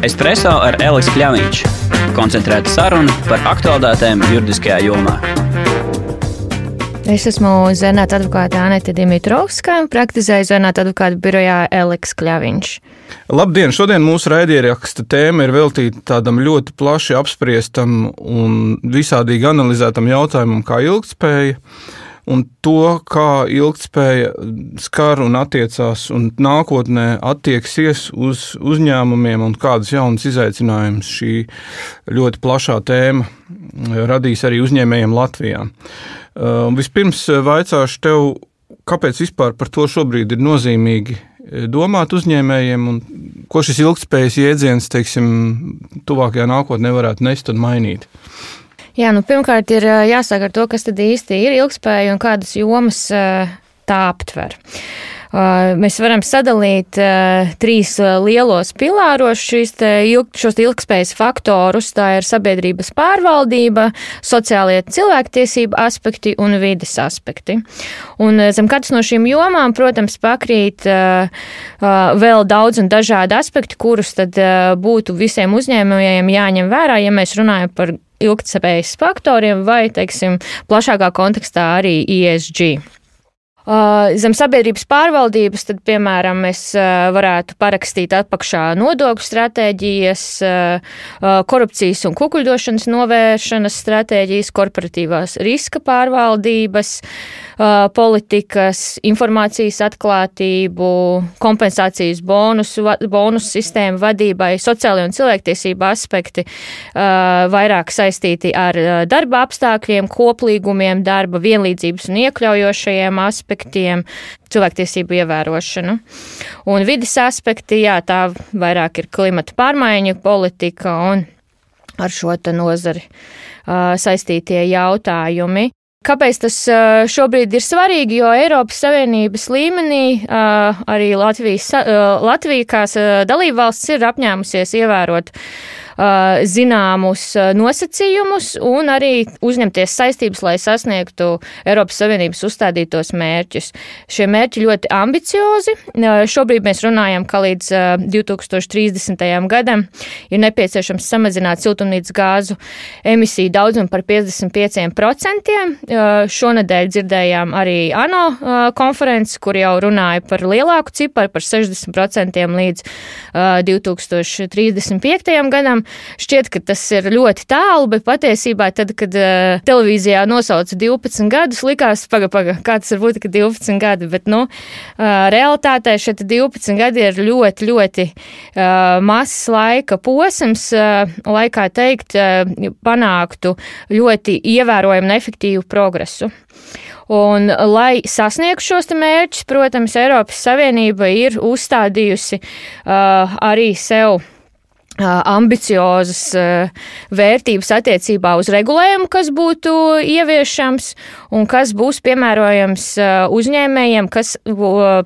Espresso ar Elisu Kļaviņš. Koncentrēta saruna par aktualitātēm juridiskajā jomā. Es esmu zvērnāta advokāte Anete Dimitrovska un praktizēju zvērnāta advokātu birojā Elisu Kļaviņš. Labdien! Šodien mūsu raidieraksta tēma ir veltīta tādam ļoti plaši apspriestam un visādīgi analizētam jautājumam kā ilgtspēja. Un to, kā ilgtspēja skar un attiecās un nākotnē attieksies uz uzņēmumiem un kādas jaunas izaicinājumus šī ļoti plašā tēma radīs arī uzņēmējiem Latvijā. Vispirms vaicāšu tev, kāpēc vispār par to šobrīd ir nozīmīgi domāt uzņēmējiem un ko šis ilgtspējas jēdziens, tuvākajā nākotnē varētu nest un mainīt? Jā, pirmkārt ir jāsāk ar to, kas tad īsti ir ilgtspēja un kādas jomas tā aptver. Mēs varam sadalīt trīs lielos pilāros šos ilgtspējas faktorus. Tā ir sabiedrības pārvaldība, sociālie cilvēktiesību aspekti un vides aspekti. Un zem katras no šīm jomām, protams, pakrīt vēl daudz un dažādi aspekti, kurus tad būtu visiem uzņēmējiem jāņem vērā, ja mēs runājam par ilgtspējas faktoriem vai, plašākā kontekstā arī ESG. Zem sabiedrības pārvaldības, tad, piemēram, mēs varētu parakstīt atpakšā nodokļu stratēģijas, korupcijas un kukuļdošanas novēršanas stratēģijas, korporatīvās riska pārvaldības, politikas, informācijas atklātību, kompensācijas bonus sistēmu vadībai, sociālie un cilvēktiesību aspekti vairāk saistīti ar darba apstākļiem, koplīgumiem, darba vienlīdzības un iekļaujošajiem aspektiem, cilvēktiesību ievērošanu. Un vides aspekti, tā vairāk ir klimata pārmaiņu politika un ar šo nozari saistītie jautājumi. Kāpēc tas šobrīd ir svarīgi? Jo Eiropas Savienības līmenī arī Latvija kā dalībvalsts ir apņēmusies ievērot zināmus nosacījumus un arī uzņemties saistības, lai sasniegtu Eiropas Savienības uzstādītos mērķus. Šie mērķi ļoti ambiciozi. Šobrīd mēs runājam, ka līdz 2030. gadam ir nepieciešams samazināt siltumnīcas gāzu emisiju daudzumu par 55%. Šonedēļ dzirdējām arī ANO konferenci, kur jau runāja par lielāku ciparu, par 60% līdz 2035. gadam. Šķiet, ka tas ir ļoti tālu, bet patiesībā tad, kad televīzijā nosauca 12 gadus, likās, kā tas var būt, ka 12 gadi, bet, realitātē šie 12 gadi ir ļoti, ļoti mazs laika posms, lai, kā teikt, panāktu ļoti ievērojumu un efektīvu progresu. Un, lai sasniegtu šos mērķus, protams, Eiropas Savienība ir uzstādījusi arī sev ambiciozas vērtības attiecībā uz regulējumu, kas būtu ieviešams un kas būs piemērojams uzņēmējiem, kas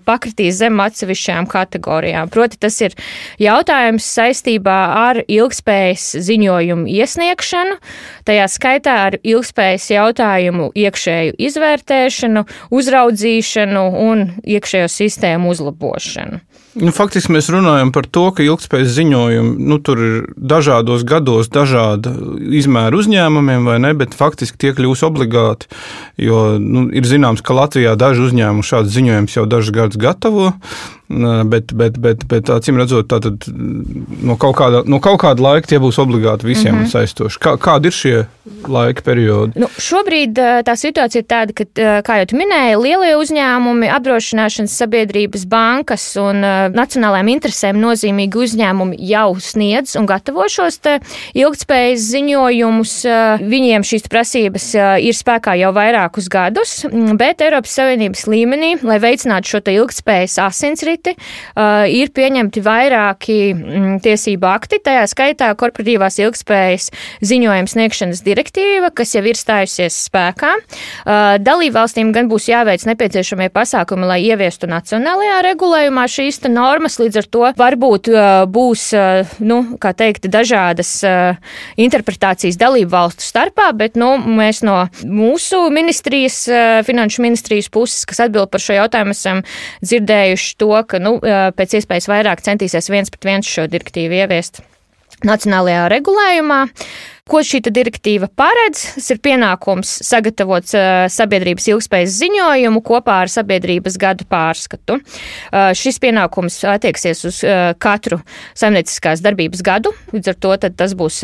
pakritīs zem atsevišķām kategorijām. Proti, tas ir jautājums saistībā ar ilgtspējas ziņojumu iesniegšanu, tajā skaitā ar ilgtspējas jautājumu iekšēju izvērtēšanu, uzraudzīšanu un iekšējo sistēmu uzlabošanu. Faktiski mēs runājam par to, ka ilgtspējas ziņojumi, tur ir dažādos gados dažāda izmēra uzņēmumiem, vai ne, bet faktiski tie kļūs obligāti, jo ir zināms, ka Latvijā daži uzņēmumi šāds ziņojums jau dažus gadus gatavo, bet acīm redzot, tātad no kaut kāda laika tie būs obligāti visiem saistoši. Kādi ir šie laika periodi? Šobrīd tā situācija ir tāda, ka, kā jau tu minēji, lielie uzņēmumi, apdrošināšanas sabiedrības, bankas un nacionālajām interesēm nozīmīgi uzņēmumi jau sniedz un gatavo šos ilgtspējas ziņojumus. Viņiem šīs prasības ir spēkā jau vairākus gadus, bet Eiropas Savienības līmenī, lai veicinātu šo ilgtspējas asinsriti, ir pieņemti vairāki tiesību akti, tajā skaitā korporatīvās ilgtspējas ziņojuma sniegšanas direktīva, kas jau ir stājusies spēkā. Dalībvalstīm gan būs jāveic nepieciešamie pasākumi, lai ieviestu nacionālajā regulējumā šīs normas, līdz ar to varbūt būs, dažādas interpretācijas dalību valstu starpā, bet, mēs no mūsu ministrijas, finanšu ministrijas puses, kas atbild par šo jautājumu, esam dzirdējuši to, ka, pēc iespējas vairāk centīsies viens pret viens šo direktīvu ieviest. nacionālajā regulējumā. Ko šī direktīva paredz? Tas ir pienākums sagatavot sabiedrības ilgspējas ziņojumu kopā ar sabiedrības gadu pārskatu. Šis pienākums attieksies uz katru saimnieciskās darbības gadu, līdz ar to tas būs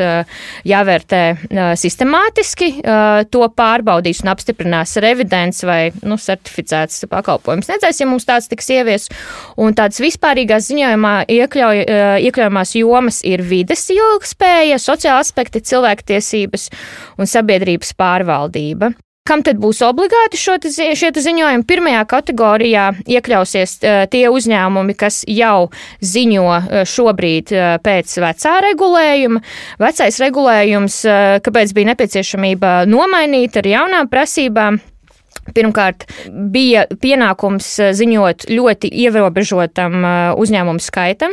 jāvērtē sistemātiski. To pārbaudīs un apstiprinās revidents vai certificēts pakalpojums sniedzējs, ja mums tāds tiks ievies. Un tādas vispārīgās ziņojumā iekļaujamās jomas ir vides ilgspēja, sociāla aspekti, cilvēktiesības un sabiedrības pārvaldība. Kam tad būs obligāti šie ziņojumi? Pirmajā kategorijā iekļausies tie uzņēmumi, kas jau ziņo šobrīd pēc vecā regulējuma. Vecais regulējums, kāpēc bija nepieciešamība nomainīt ar jaunām prasībām? Pirmkārt, bija pienākums ziņot ļoti ierobežotam uzņēmumu skaitam.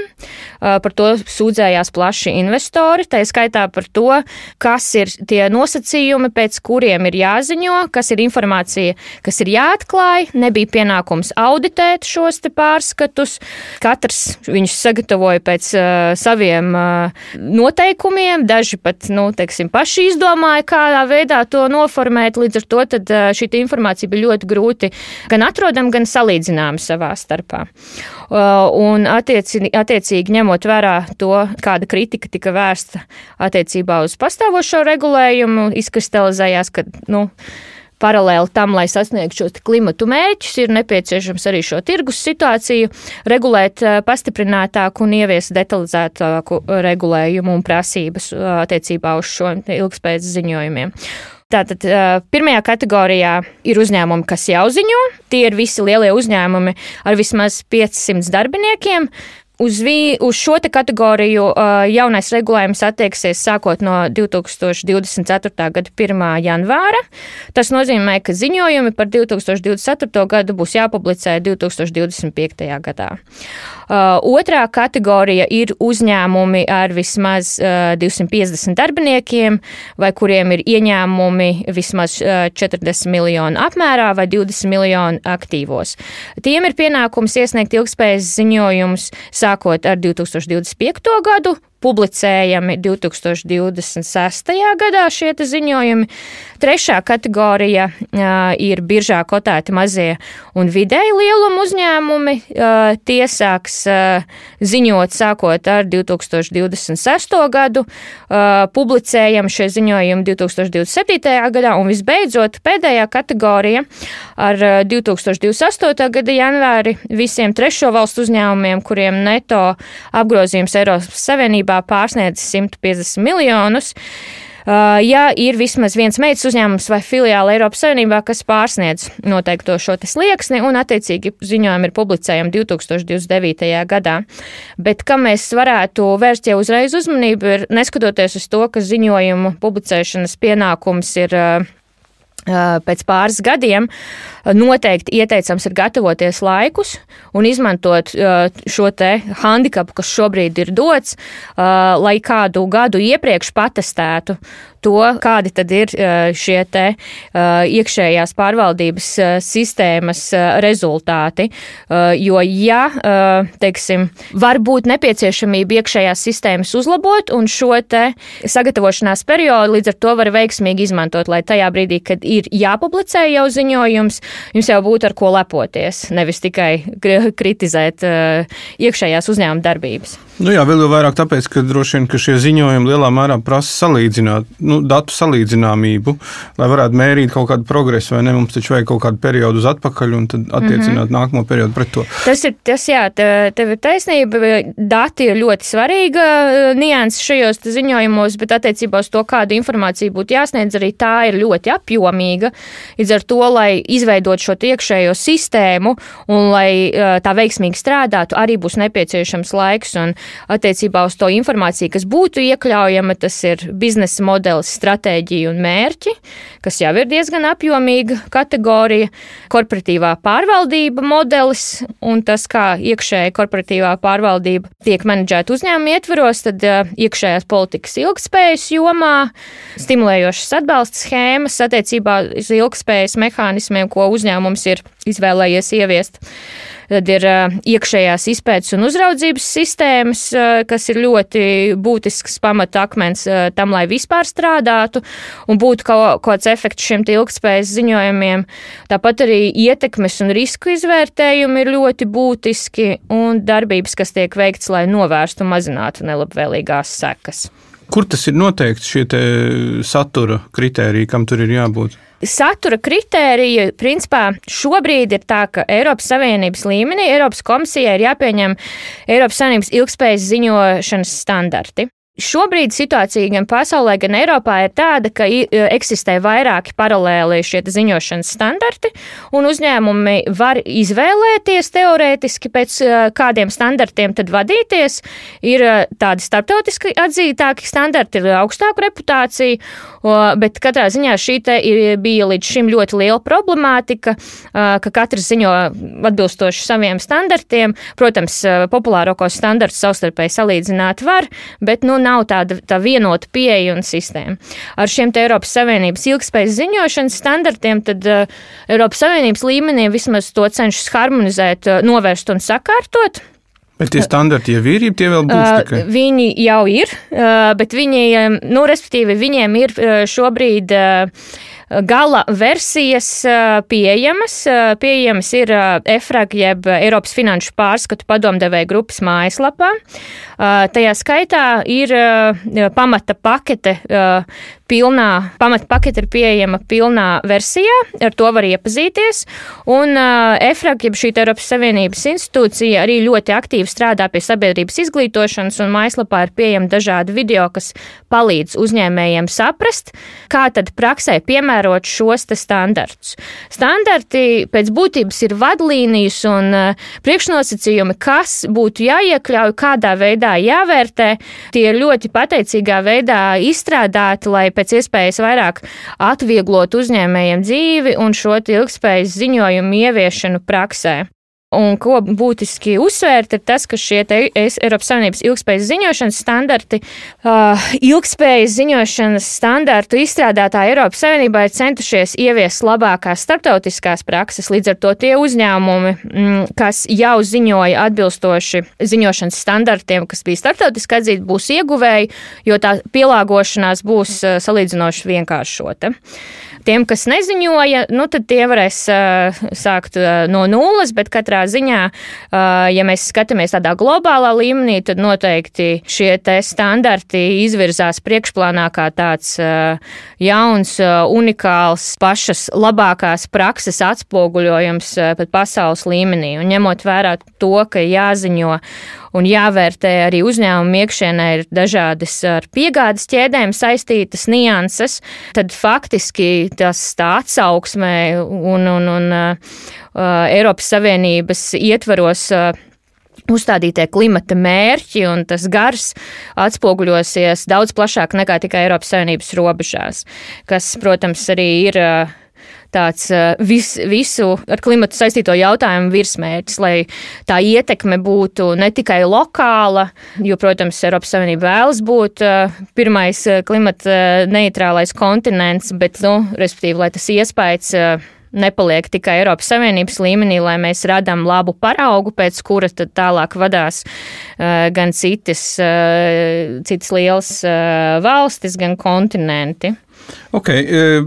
Par to sūdzējās plaši investori, tā skaitā par to, kas ir tie nosacījumi, pēc kuriem ir jāziņo, kas ir informācija, kas ir jāatklāj. Nebija pienākums auditēt šos te pārskatus. Katrs viņus sagatavoja pēc saviem noteikumiem. Daži pat, paši izdomāja, kādā veidā to noformēt. Līdz ar to tad šī informācija bija ļoti grūti gan atrodama, gan salīdzināma savā starpā. Un attiecīgi ņemot vērā to, kāda kritika tika vērsta attiecībā uz pastāvošo regulējumu, izkristalizējās, ka, paralēli tam, lai sasniegtu šos klimatu mērķus, ir nepieciešams arī šo tirgus situāciju regulēt pastiprinātāku un ieviest detalizētāku regulējumu un prasības attiecībā uz šo ilgspējas ziņojumiem. Tātad pirmajā kategorijā ir uzņēmumi, kas jau ziņo. Tie ir visi lielie uzņēmumi ar vismaz 500 darbiniekiem. Uz šo te kategoriju jaunais regulējums attieksies sākot no 2024. gada 1. janvāra. Tas nozīmē, ka ziņojumi par 2024. gadu būs jāpublicē 2025. gadā. Otrā kategorija ir uzņēmumi ar vismaz 250 darbiniekiem vai kuriem ir ieņēmumi vismaz 40 miljonu apmērā vai 20 miljonu aktīvos. Tiem ir pienākums iesniegt ilgspējas ziņojumus sākot ar 2025. gadu, publicējami 2026. gadā šie ziņojumi. Trešā kategorija ir biržā kotēti mazie un vidēji lieluma uzņēmumi. Tie sāks ziņot sākot ar 2026. gadu, publicējami šie ziņojumi 2027. gadā un visbeidzot pēdējā kategorija ar 2028. gada janvāri visiem trešo valstu uzņēmumiem, kuriem neto apgrozījums Eiropas Savienībā pārsniedz 150 miljonus. Ja ir vismaz viens meitas uzņēmums vai filiāla Eiropas Savienībā, kas pārsniedz noteikto šo slieksni, un attiecīgi ziņojumi ir publicējami 2029. gadā. Bet kam mēs varētu vērst jau uzreiz uzmanību, ir neskatoties uz to, ka ziņojumu publicēšanas pienākums ir pēc pāris gadiem, noteikti ieteicams ir gatavoties laikus un izmantot šo te handikapu, kas šobrīd ir dots, lai kādu gadu iepriekš patestētu to, kādi tad ir šie te iekšējās pārvaldības sistēmas rezultāti. Jo, var būt nepieciešamība iekšējās sistēmas uzlabot un šo te sagatavošanās periodu līdz ar to var veiksmīgi izmantot, lai tajā brīdī, kad ir jāpublicē jau ziņojums, jums jau būtu ar ko lepoties, nevis tikai kritizēt iekšējās uzņēmuma darbības. Vēl jau vairāk tāpēc, ka droši vien, ka šie ziņojumi lielā mērā prasa salīdzināt, datu salīdzināmību, lai varētu mērīt kaut kādu progresu, vai ne? Mums taču vajag kaut kādu periodu uz atpakaļ un tad attiecināt nākamo periodu pret to. Tev ir taisnība. Dati ir ļoti svarīga nianses šajos ziņojumos, bet attiecībā uz to, kādu informāciju būtu jāsniedz, arī tā ir ļoti apjomīga. Līdz ar to, lai izveidot šo iekšējo sistēmu un lai tā veiksmīgi strādātu, arī būs nepieciešams laiks un attiecībā uz to informāciju, kas būtu iekļaujama, tas ir biznesa modelis, stratēģija un mērķi, kas jau ir diezgan apjomīga kategorija, korporatīvā pārvaldība modelis un tas, kā iekšēja korporatīvā pārvaldība tiek menedžēta uzņēmuma ietveros, tad iekšējās politikas ilgspējas jomā, stimulējošas atbalsta schēmas attiecībā uz ilgspējas mehānismiem, ko uzņēmums ir izvēlējies ieviest. Tad ir iekšējās izpētes un uzraudzības sistēmas, kas ir ļoti būtisks pamatakmens tam, lai vispār strādātu un būtu kaut kāds efekts šiem ilgtspējas ziņojumiem. Tāpat arī ietekmes un risku izvērtējumi ir ļoti būtiski un darbības, kas tiek veikts, lai novērstu un mazinātu nelabvēlīgās sekas. Kur tas ir noteikts šie te satura kritēriji, kam tur ir jābūt? Satura kritērija, principā, šobrīd ir tā, ka Eiropas Savienības līmenī Eiropas komisijai ir jāpieņem Eiropas Savienības ilgtspējas ziņošanas standarti. Šobrīd situācija gan pasaulē, gan Eiropā ir tāda, ka eksistē vairāki paralēli šie ziņošanas standarti, un uzņēmumi var izvēlēties teorētiski pēc kādiem standartiem tad vadīties. Ir tādi starptautiski atzītāki standarti, ir augstāka reputācija, bet katrā ziņā šī te bija līdz šim ļoti liela problemātika, ka katrs ziņo atbilstoši saviem standartiem. Protams, populārākos standartus savstarpēji salīdzināt var, bet nav tā vienota pieeja un sistēma. Ar šiem te Eiropas Savienības ilgtspējas ziņošanas standartiem tad Eiropas Savienības līmenī vismaz to cenšas harmonizēt, novērst un sakārtot. Bet tie standarti jau ir, tie vēl būs tikai? Viņi jau ir, bet respektīvi, viņiem ir šobrīd gala versijas pieejamas. Pieejamas ir EFRAG, jeb Eiropas Finanšu pārskatu padomdevēja grupas mājaslapā. Tajā skaitā ir pamata pakete ir pieejama pilnā versijā, ar to var iepazīties. Un EFRAG, jeb šī Eiropas Savienības institūcija, arī ļoti aktīvi strādā pie sabiedrības izglītošanas, un mājaslapā ir pieejami dažādi video, kas palīdz uzņēmējiem saprast, kā tad praksē piemērot šos te standartus. Standarti pēc būtības ir vadlīnijas un priekšnosacījumi, kas būtu jāiekļauj, kādā veidā jāvērtē. Tie ir ļoti pateicīgā veidā izstrādāti, lai pēc iespējas vairāk atvieglot uzņēmējiem dzīvi un šo ilgtspējas ziņojumu ieviešanu praksē. Un ko būtiski uzsvērt ir tas, ka šie Eiropas Savienības ilgtspējas ziņošanas standarti, ilgtspējas ziņošanas standartu izstrādātāji Eiropas Savienībā ir centušies ieviest labākās starptautiskās prakses, līdz ar to tie uzņēmumi, kas jau ziņoja atbilstoši ziņošanas standartiem, kas bija starptautiski atzīti, būs ieguvēji, jo tā pielāgošanās būs salīdzinoši vienkāršota. Tiem, kas neziņoja, tad tie varēs sākt no nulles, bet katrā ziņā, ja mēs skatāmies tādā globālā līmenī, tad noteikti šie te standarti izvirzās priekšplānā kā tāds jauns, unikāls, pašas labākās prakses atspoguļojums pat pasaules līmenī. Un ņemot vērā to, ka jāziņo un jāvērtē arī uzņēmumu iekšienē ir dažādas ar piegādes ķēdēm saistītas nianses, tad faktiski tas tā atsauksmē un Eiropas Savienības ietvaros uzstādītie klimata mērķi un tas gars atspoguļosies daudz plašāk nekā tikai Eiropas Savienības robežās, kas, protams, arī ir tāds visu ar klimatu saistīto jautājumu virsmērķis, lai tā ietekme būtu ne tikai lokāla, jo, protams, Eiropas Savienība vēlas būt pirmais klimata neitrālais kontinents, bet, respektīvi, lai tas iespējas nepaliek tikai Eiropas Savienības līmenī, lai mēs radām labu paraugu, pēc kura tad tālāk vadās gan citas lielas valstis, gan kontinenti. Ok,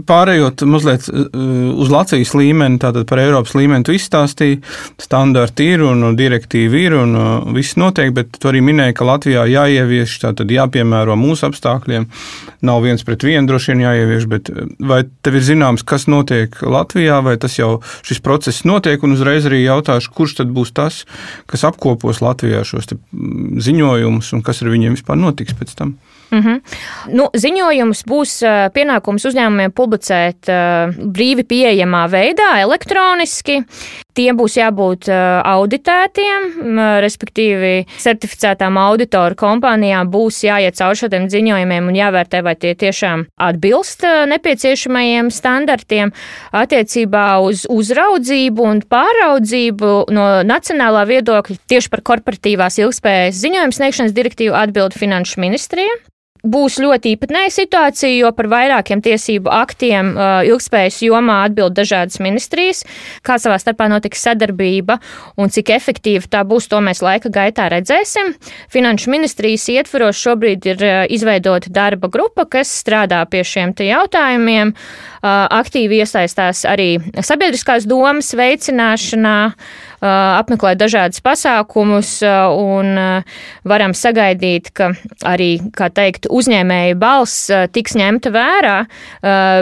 pārējot mazliet uz Latvijas līmeni, tātad par Eiropas līmeni tu izstāstīji, standarti ir un direktīvi ir un viss notiek, bet tu arī minēji, ka Latvijā jāievieš, tātad jāpiemēro mūsu apstākļiem, nav 1:1 droši vien jāievieš, bet vai tev ir zināms, kas notiek Latvijā, vai tas jau šis process notiek, un uzreiz arī jautāšu, kurš tad būs tas, kas apkopos Latvijā šos ziņojumus un kas ar viņiem vispār notiks pēc tam? Ziņojums būs pienākums uzņēmumiem publicēt brīvi pieejamā veidā, elektroniski. Tiem būs jābūt auditētiem, respektīvi certificētām auditoru kompānijām būs jāiet cauri šādiem ziņojumiem un jāvērtē, vai tie tiešām atbilst nepieciešamajiem standartiem attiecībā uz uzraudzību un pāraudzību no nacionālā viedokļa. Tieši par korporatīvās ilgtspējas ziņojumu sniegšanas direktīvu atbild Finanšu ministrija. būs ļoti īpatnēja situācija, jo par vairākiem tiesību aktiem ilgspējas jomā atbild dažādas ministrijas. Kā savā starpā notiks sadarbība un cik efektīva tā būs, to mēs laika gaitā redzēsim. Finanšu ministrijas ietvaros šobrīd ir izveidota darba grupa, kas strādā pie šiem te jautājumiem. Aktīvi iesaistās arī sabiedriskās domas veicināšanā, apmeklēt dažādas pasākumus un varam sagaidīt, ka arī, kā teikt, uzņēmēju balss tiks ņemta vērā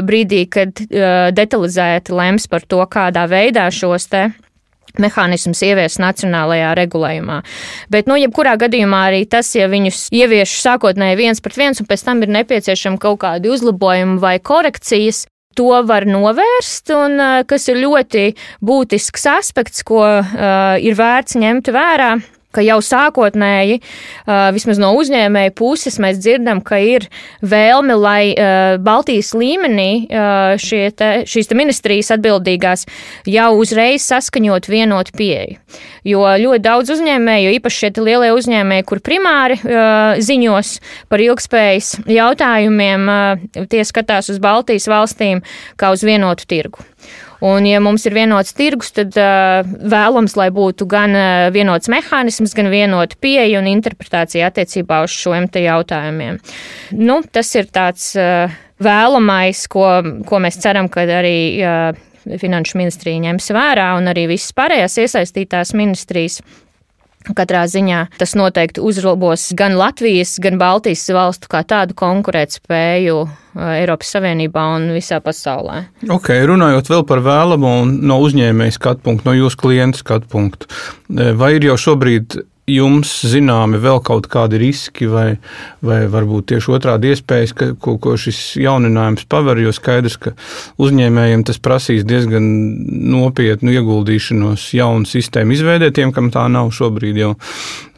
brīdī, kad detalizēti lems par to, kādā veidā šos te mehānismus ievies nacionālajā regulējumā. Bet, jebkurā gadījumā arī tas, ja viņus ievieš sākotnēji 1:1 un pēc tam ir nepieciešami kaut kādi uzlabojumi vai korekcijas, to var novērst, un kas ir ļoti būtisks aspekts, ko ir vērts ņemt vērā, ka jau sākotnēji, vismaz no uzņēmēju puses, mēs dzirdam, ka ir vēlme, lai Baltijas līmenī šīs ministrijas atbildīgās jau uzreiz saskaņot vienotu pieeju. Jo ļoti daudz uzņēmēju, īpaši šie lielie uzņēmēji, kur primāri ziņos par ilgspējas jautājumiem, tie skatās uz Baltijas valstīm kā uz vienotu tirgu. Un, ja mums ir vienots tirgus, tad vēlams, lai būtu gan vienots mehānisms, gan vienota pieeja un interpretācija attiecībā uz šiem te jautājumiem. Tas ir tāds vēlamais, ko mēs ceram, ka arī Finanšu ministrija ņems vērā un arī visas pārējās iesaistītās ministrijas. Katrā ziņā tas noteikti uzlabos gan Latvijas, gan Baltijas valstu kā tādu konkurētspēju Eiropas Savienībā un visā pasaulē. Ok, runājot vēl par vēlamo un no uzņēmēja skatu punktu, no jūsu klienta skatu punktu, vai ir jau šobrīd jums zināmi vēl kaut kādi riski vai varbūt tieši otrādi iespējas, ko šis jauninājums paver, jo skaidrs, ka uzņēmējiem tas prasīs diezgan nopietnu ieguldīšanos jaunu sistēmu izveidē, tiem, kam tā nav šobrīd jau,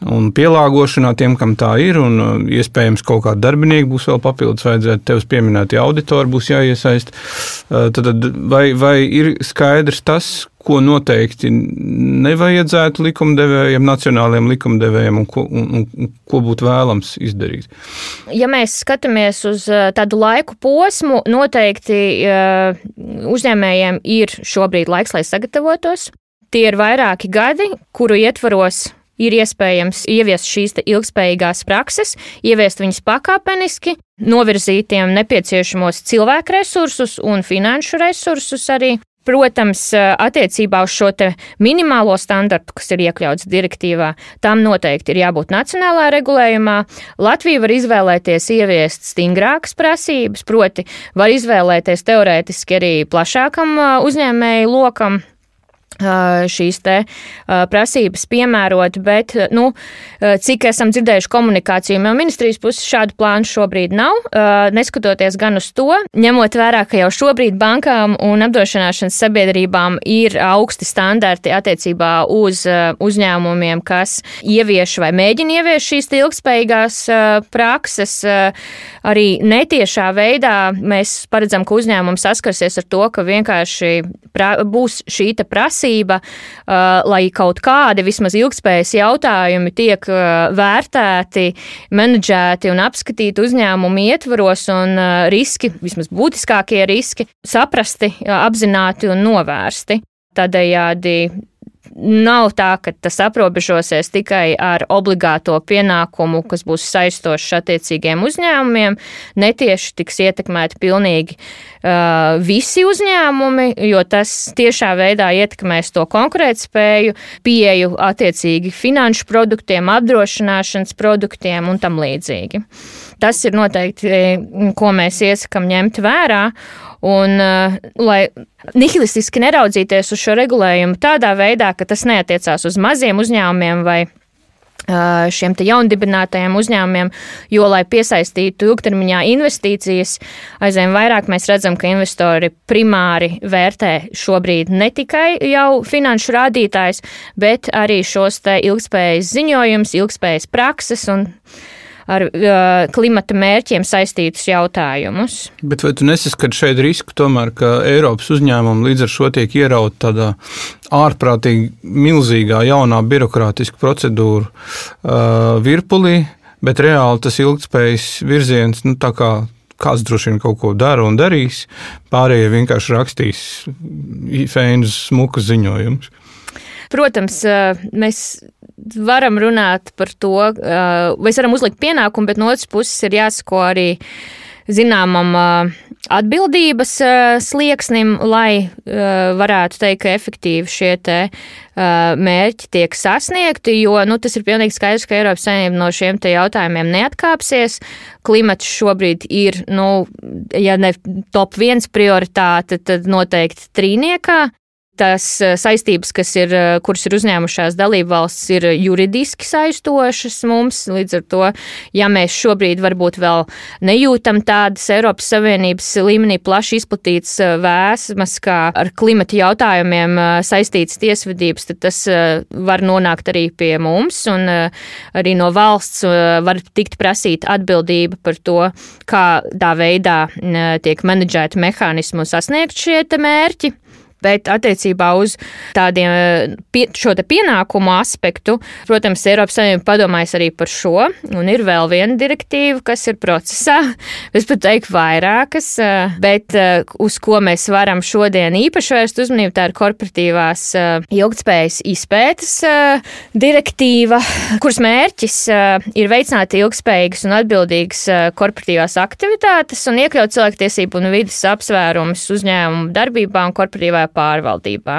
un pielāgošanā tiem, kam tā ir, un iespējams kaut kādi darbinieki būs vēl papildus vajadzētu, tevs pieminētie auditori būs jāiesaist. Tad vai ir skaidrs tas, ko noteikti nevajadzētu likumdevējiem, nacionālajiem likumdevējiem un ko būtu vēlams izdarīt? Ja mēs skatāmies uz tādu laiku posmu, noteikti uzņēmējiem ir šobrīd laiks, lai sagatavotos. Tie ir vairāki gadi, kuru ietvaros ir iespējams ieviest šīs ilgspējīgās prakses, ieviest viņas pakāpeniski, novirzīt tiem nepieciešamos cilvēku resursus un finanšu resursus arī. Protams, attiecībā uz šo te minimālo standartu, kas ir iekļauts direktīvā, tam noteikti ir jābūt nacionālā regulējumā. Latvija var izvēlēties ieviest stingrākas prasības, proti var izvēlēties teorētiski arī plašākam uzņēmēju lokam šīs te prasības piemērot, bet, cik esam dzirdējuši komunikāciju no ministrijas puses, šādu plānu šobrīd nav, neskatoties gan uz to, ņemot vērā, ka jau šobrīd bankām un apdrošināšanas sabiedrībām ir augsti standarti attiecībā uz uzņēmumiem, kas ievieš vai mēģina ievieš šīs ilgspējīgās prakses, arī netiešā veidā mēs paredzam, ka uzņēmums saskarsies ar to, ka vienkārši būs šī prasība, lai kaut kādi vismaz ilgspējas jautājumi tiek vērtēti, menedžēti un apskatīti uzņēmumu ietvaros un riski, vismaz būtiskākie riski, saprasti, apzināti un novērsti. Tādējādi nav tā, ka tas aprobežosies tikai ar obligāto pienākumu, kas būs saistošs attiecīgiem uzņēmumiem. Netieši tiks ietekmēti pilnīgi visi uzņēmumi, jo tas tiešā veidā ietekmēs to konkurētspēju, pieeju attiecīgi finanšu produktiem, apdrošināšanas produktiem un tam līdzīgi. Tas ir noteikti, ko mēs iesakam ņemt vērā, un lai nihilistiski neraudzīties uz šo regulējumu tādā veidā, ka tas neatiecās uz maziem uzņēmumiem vai šiem te jaundibinātajiem uzņēmumiem, jo, lai piesaistītu ilgtermiņā investīcijas, aizvien vairāk mēs redzam, ka investori primāri vērtē šobrīd ne tikai jau finanšu rādītājs, bet arī šos te ilgspējas ziņojums, ilgspējas prakses un ar klimata mērķiem saistītus jautājumus. Bet vai tu nesaskati šeit risku tomēr, ka Eiropas uzņēmumi līdz ar šo tiek ierauti tādā ārprātīgi milzīgā jaunā birokrātiska procedūra virpulī, bet reāli tas ilgtspējas virziens, tā kā kāds droši vien kaut ko dara un darīs, pārējie vienkārši rakstīs feinus smukus ziņojumus. Protams, mēs varam runāt par to, mēs varam uzlikt pienākumu, bet no otras puses ir jāsako arī zināmam atbildības slieksnim, lai varētu teikt, ka efektīvi šie te mērķi tiek sasniegti, jo tas ir pilnīgi skaidrs, ka Eiropas Savienība no šiem te jautājumiem neatkāpsies. Klimats šobrīd ir, ja ne top 1 prioritāte, tad noteikti trīniekā. Tās saistības, kuras ir uzņēmušās dalībvalstis, ir juridiski saistošas mums. Līdz ar to, ja mēs šobrīd varbūt vēl nejūtam tādas Eiropas Savienības līmenī plaši izplatītas vēsmas, kā ar klimata jautājumiem saistītas tiesvedības, tad tas var nonākt arī pie mums, un arī no valsts var tikt prasīta atbildība par to, kādā veidā tiek menedžēti mehānismi un sasniegt šie te mērķi. Bet attiecībā uz tādiem šo te pienākumu aspektu, protams, Eiropas Savienība padomājas arī par šo, un ir vēl viena direktīva, kas ir procesā, es pat teiktu vairākas, bet uz ko mēs varam šodien īpaši vērst uzmanību, tā ir korporatīvās ilgtspējas izpētes direktīva, kuras mērķis ir veicināt ilgtspējīgas un atbildīgas korporatīvās aktivitātes un iekļaut cilvēktiesību un vides apsvērumus uzņēmumu darbībā un korporatīvā pārvaldībā.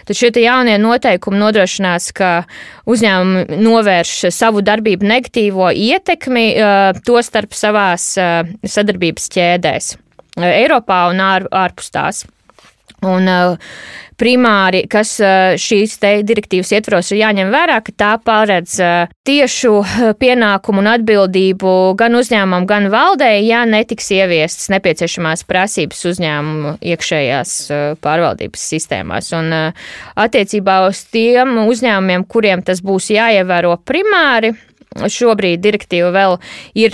Tad šie jaunie noteikumi nodrošinās, ka uzņēmumi novērš savu darbību negatīvo ietekmi, tostarp savās sadarbības ķēdēs Eiropā un ārpus tās. Un primāri, kas šīs te direktīvas ietvaros ir jāņem vērā, ka tā paredz tiešu pienākumu un atbildību gan uzņēmumam, gan valdei, ja netiks ieviestas nepieciešamās prasības uzņēmumu iekšējās pārvaldības sistēmās. Un attiecībā uz tiem uzņēmumiem, kuriem tas būs jāievēro primāri, šobrīd direktīva vēl ir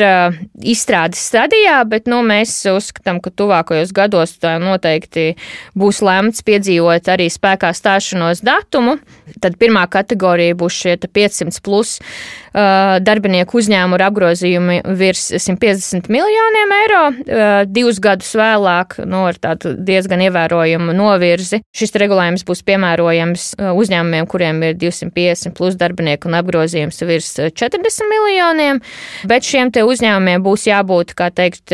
izstrādes stadijā, bet mēs uzskatām, ka tuvākajos gados tā noteikti būs lemts piedzīvot arī spēkā stāšanos datumu. Tad pirmā kategorija būs šie 500 plus darbinieku uzņēmumu ar apgrozījumi virs 150 miljoniem eiro. 2 gadus vēlāk, ar tādu diezgan ievērojumu novirzi, šis regulējums būs piemērojams uzņēmumiem, kuriem ir 250 plus darbinieku un apgrozījums virs 40 miljoniem, bet šiem te uzņēmumiem būs jābūt, kā teikt,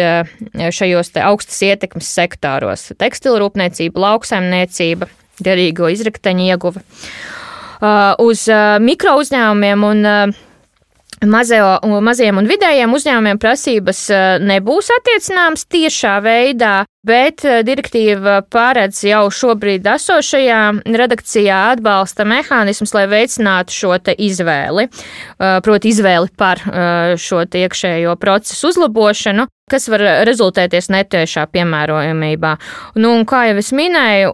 šajos te augstas ietekmes sektāros - tekstilrūpniecība, lauksaimniecība, derīgo izrakteņu ieguve. Uz mikro uzņēmumiem un mazajiem un vidējiem uzņēmumiem prasības nebūs attiecināmas tiešā veidā, bet direktīva paredz jau šobrīd esošajā redakcijā atbalsta mehānismus, lai veicinātu šo te izvēli, proti izvēli par šo te iekšējo procesu uzlabošanu, kas var rezultēties netiešā piemērojamībā. Un kā jau es minēju,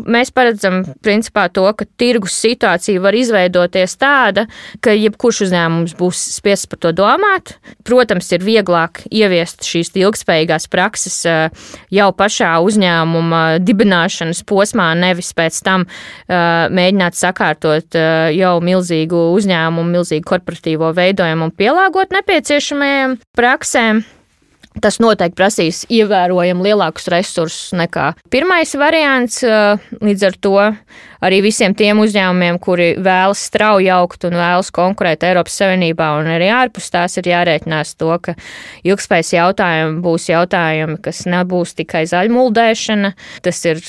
mēs paredzam principā to, ka tirgus situācija var izveidoties tāda, ka jebkurš uzņēmums būs spiests par to domāt. Protams, ir vieglāk ieviest šīs ilgspējīgās prakses jau pašā uzņēmuma dibināšanas posmā, nevis pēc tam mēģināt sakārtot jau milzīgu uzņēmumu, milzīgu korporatīvo veidojumu un pielāgot nepieciešamajiem praksēm. Tas noteikti prasīs ievērojami lielākus resursus nekā pirmais variants, līdz ar to arī visiem tiem uzņēmumiem, kuri vēlas strauji augt un vēlas konkurēt Eiropas Savienībā un arī ārpus tās, ir jārēķinās to, ka ilgspējas jautājumi būs jautājumi, kas nebūs tikai zaļmuldēšana, tas ir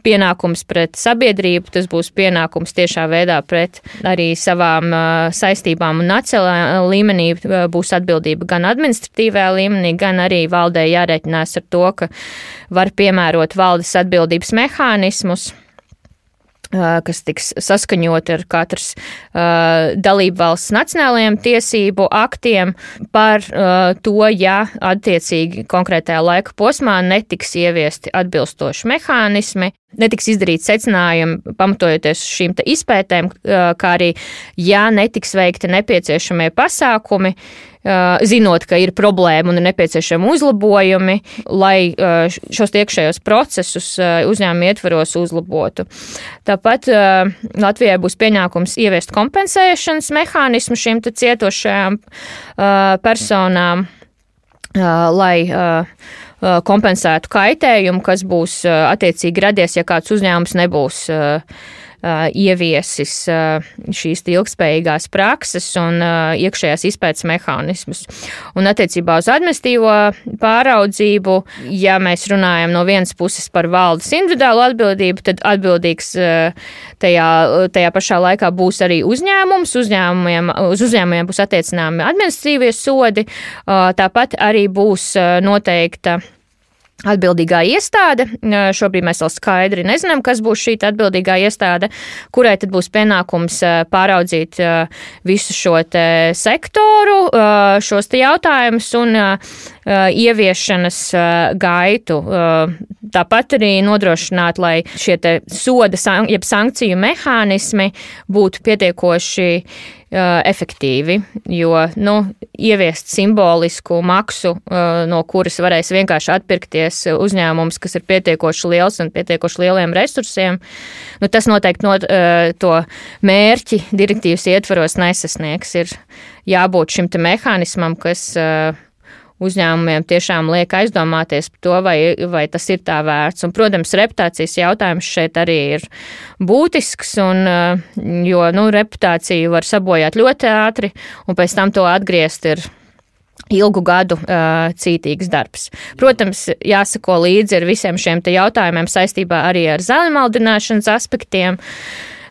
pienākums pret sabiedrību, tas būs pienākums tiešā veidā pret arī savām saistībām un nacionālā līmenī būs atbildība gan administratīvā līmenī, gan arī valdē jārēķinās ar to, ka var piemērot valdes atbildības mehānismus, kas tiks saskaņoti ar katras dalību valsts nacionālajiem tiesību aktiem par to, ja attiecīgi konkrētajā laika posmā netiks ieviesti atbilstoši mehānismi, netiks izdarīt secinājumi pamatojoties šīm te izpētēm, kā arī, ja netiks veikti nepieciešamie pasākumi, zinot, ka ir problēma un ir nepieciešami uzlabojumi, lai šos iekšējos procesus uzņēmuma ietvaros uzlabotu. Tāpat Latvijai būs pienākums ieviest kompensēšanas mehānismu šīm cietošajām personām, lai kompensētu kaitējumu, kas būs attiecīgi radies, ja kāds uzņēmums nebūs ieviesis šīs ilgspējīgās prakses un iekšējās izpētes mehānismus. Un attiecībā uz administratīvo pāraudzību, ja mēs runājam no vienas puses par valdes individuālu atbildību, tad atbildīgs tajā pašā laikā būs arī uzņēmums. Uz uzņēmumiem būs attiecināmi administratīvie sodi, tāpat arī būs noteikta atbildīgā iestāde. Šobrīd mēs vēl skaidri nezinām, kas būs šī atbildīgā iestāde, kurai tad būs pienākums pāraudzīt visu šo sektoru, šos jautājumus un ieviešanas gaitu. Tāpat arī nodrošināt, lai šie soda, jeb sankciju mehānismi būtu pietiekoši efektīvi, jo ieviest simbolisku maksu, no kuras varēs vienkārši atpirkties uzņēmums, kas ir pietiekoši liels un pietiekoši lieliem resursiem, tas noteikti to mērķi direktīvas ietvaros nesasniegs. Ir jābūt šim mehānismam, kas uzņēmumiem tiešām liek aizdomāties par to, vai tas ir tā vērts. Un, protams, reputācijas jautājums šeit arī ir būtisks, jo reputāciju var sabojāt ļoti ātri, un pēc tam to atgriezt ir ilgu gadu cītīgs darbs. Protams, jāsako līdzi ar visiem šiem jautājumiem saistībā arī ar zaļumaldināšanas aspektiem,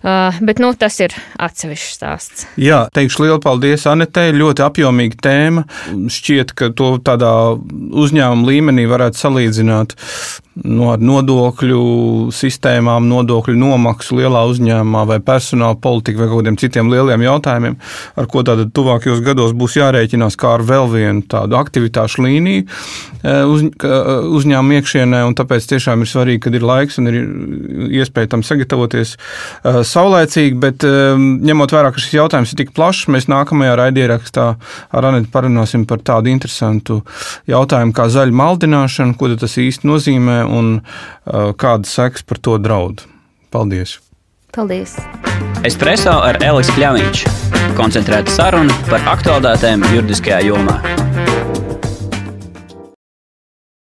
bet tas ir atsevišķs stāsts. Jā, teikšu lielu paldies Anetei, ļoti apjomīga tēma. Šķiet, ka to tādā uzņēmuma līmenī varētu salīdzināt ar nodokļu sistēmām, nodokļu nomaksu lielā uzņēmumā vai personāla politika vai kaut kādiem citiem lieliem jautājumiem, ar ko tātad tuvākajos gados būs jārēķinās kā ar vēl vienu tādu aktivitāšu līniju uzņēmuma iekšienē, un tāpēc tiešām ir svarīgi, kad ir laiks un ir iespēja tam sagatavoties saulēcīgi, bet ņemot vērā, ka šis jautājums ir tik plašs, mēs nākamajā raidierakstā ar Anetu parunāsim par tādu interesantu jautājumu kā zaļa maldināšana, ko tas īsti nozīmē un kādas sekas par to draud. Paldies! Paldies! Espresso ar Elisu Kļaviņš. Koncentrēta saruna par aktualitātēm juridiskajā jomā.